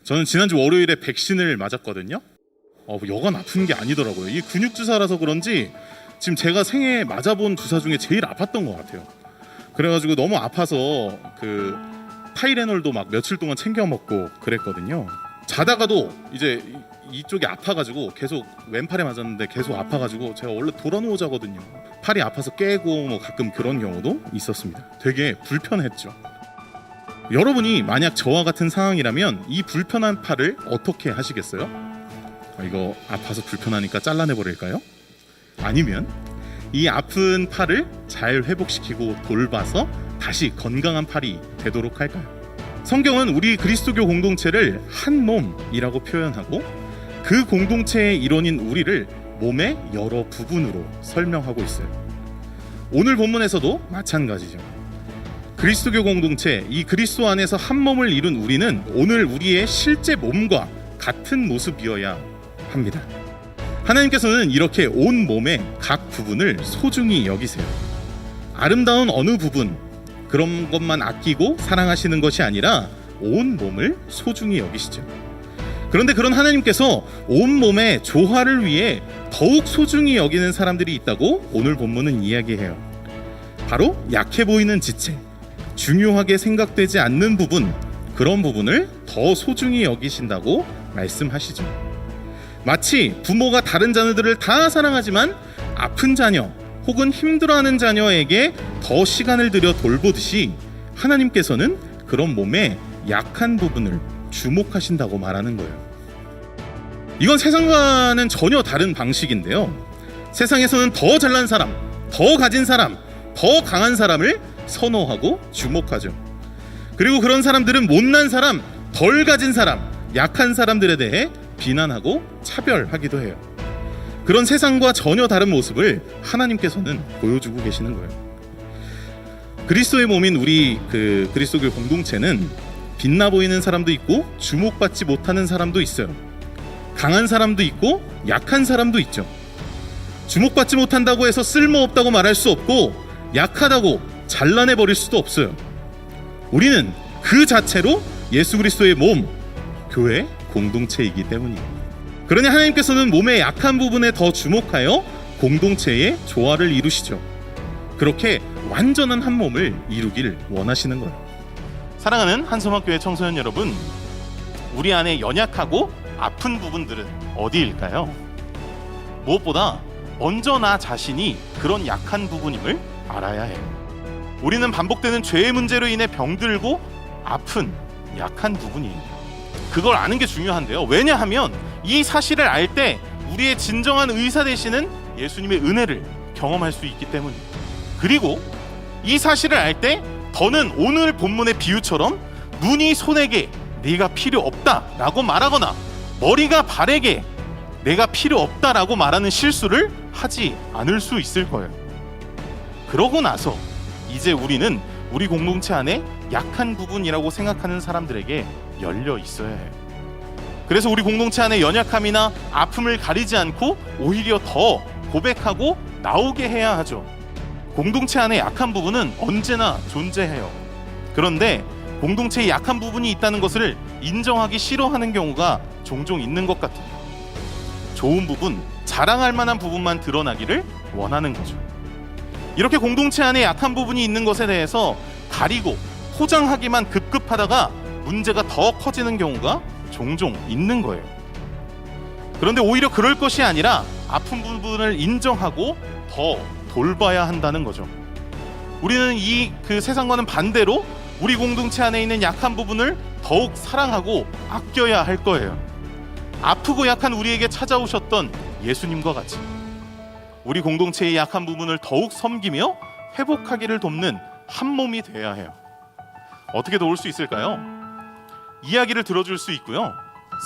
저는 지난주 월요일에 백신을 맞았거든요. 여간 아픈 게 아니더라고요. 이 근육 주사라서 그런지 지금 제가 생애 맞아본 주사 중에 제일 아팠던 것 같아요. 그래가지고 너무 아파서 그 타이레놀도 막 며칠 동안 챙겨 먹고 그랬거든요. 자다가도 이제 이쪽이 아파가지고 계속 왼팔에 맞았는데 계속 아파가지고 제가 원래 돌아누워 자거든요. 팔이 아파서 깨고 뭐 가끔 그런 경우도 있었습니다. 되게 불편했죠. 여러분이 만약 저와 같은 상황이라면 이 불편한 팔을 어떻게 하시겠어요? 이거 아파서 불편하니까 잘라내 버릴까요? 아니면 이 아픈 팔을 잘 회복시키고 돌봐서 다시 건강한 팔이 되도록 할까요? 성경은 우리 그리스도교 공동체를 한 몸이라고 표현하고 그 공동체의 일원인 우리를 몸의 여러 부분으로 설명하고 있어요. 오늘 본문에서도 마찬가지죠. 그리스도교 공동체, 이 그리스도 안에서 한 몸을 이룬 우리는 오늘 우리의 실제 몸과 같은 모습이어야 합니다. 하나님께서는 이렇게 온 몸의 각 부분을 소중히 여기세요. 아름다운 어느 부분, 그런 것만 아끼고 사랑하시는 것이 아니라 온 몸을 소중히 여기시죠. 그런데 그런 하나님께서 온 몸의 조화를 위해 더욱 소중히 여기는 사람들이 있다고 오늘 본문은 이야기해요. 바로 약해 보이는 지체, 중요하게 생각되지 않는 부분, 그런 부분을 더 소중히 여기신다고 말씀하시죠. 마치 부모가 다른 자녀들을 다 사랑하지만 아픈 자녀 혹은 힘들어하는 자녀에게 더 시간을 들여 돌보듯이 하나님께서는 그런 몸의 약한 부분을 주목하신다고 말하는 거예요. 이건 세상과는 전혀 다른 방식인데요. 세상에서는 더 잘난 사람, 더 가진 사람, 더 강한 사람을 선호하고 주목하죠. 그리고 그런 사람들은 못난 사람, 덜 가진 사람, 약한 사람들에 대해 비난하고 차별하기도 해요. 그런 세상과 전혀 다른 모습을 하나님께서는 보여주고 계시는 거예요. 그리스도의 몸인 우리 그리스도교 공동체는 빛나 보이는 사람도 있고 주목받지 못하는 사람도 있어요. 강한 사람도 있고 약한 사람도 있죠. 주목받지 못한다고 해서 쓸모없다고 말할 수 없고 약하다고 잘라내 버릴 수도 없어요. 우리는 그 자체로 예수 그리스도의 몸, 교회 공동체이기 때문이에요. 그러니 하나님께서는 몸의 약한 부분에 더 주목하여 공동체의 조화를 이루시죠. 그렇게 완전한 한 몸을 이루길 원하시는 거예요. 사랑하는 한섬학교의 청소년 여러분, 우리 안에 연약하고 아픈 부분들은 어디일까요? 무엇보다 먼저 나 자신이 그런 약한 부분임을 알아야 해요. 우리는 반복되는 죄의 문제로 인해 병들고 아픈 약한 부분이에요. 그걸 아는 게 중요한데요. 왜냐하면 이 사실을 알 때 우리의 진정한 의사 되시는 예수님의 은혜를 경험할 수 있기 때문이에요. 그리고 이 사실을 알 때 더는 오늘 본문의 비유처럼 눈이 손에게 네가 필요 없다라고 말하거나 머리가 발에게 내가 필요 없다라고 말하는 실수를 하지 않을 수 있을 거예요. 그러고 나서 이제 우리는 우리 공동체 안에 약한 부분이라고 생각하는 사람들에게 열려 있어야 해요. 그래서 우리 공동체 안에 연약함이나 아픔을 가리지 않고 오히려 더 고백하고 나오게 해야 하죠. 공동체 안에 약한 부분은 언제나 존재해요. 그런데 공동체에 약한 부분이 있다는 것을 인정하기 싫어하는 경우가 종종 있는 것 같아요. 좋은 부분, 자랑할 만한 부분만 드러나기를 원하는 거죠. 이렇게 공동체 안에 약한 부분이 있는 것에 대해서 가리고 포장하기만 급급하다가 문제가 더 커지는 경우가 종종 있는 거예요. 그런데 오히려 그럴 것이 아니라 아픈 부분을 인정하고 더 돌봐야 한다는 거죠. 우리는 그 세상과는 반대로 우리 공동체 안에 있는 약한 부분을 더욱 사랑하고 아껴야 할 거예요. 아프고 약한 우리에게 찾아오셨던 예수님과 같이 우리 공동체의 약한 부분을 더욱 섬기며 회복하기를 돕는 한 몸이 되어야 해요. 어떻게 도울 수 있을까요? 이야기를 들어줄 수 있고요.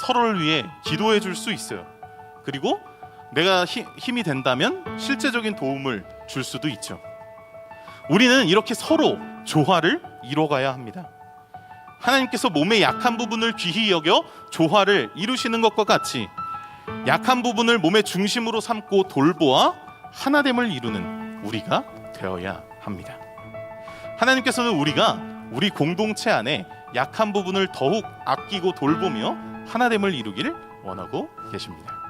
서로를 위해 기도해 줄 수 있어요. 그리고 내가 힘이 된다면 실제적인 도움을 줄 수도 있죠. 우리는 이렇게 서로 조화를 이뤄가야 합니다. 하나님께서 몸의 약한 부분을 귀히 여겨 조화를 이루시는 것과 같이 약한 부분을 몸의 중심으로 삼고 돌보아 하나됨을 이루는 우리가 되어야 합니다. 하나님께서는 우리가 우리 공동체 안에 약한 부분을 더욱 아끼고 돌보며 하나됨을 이루기를 원하고 계십니다.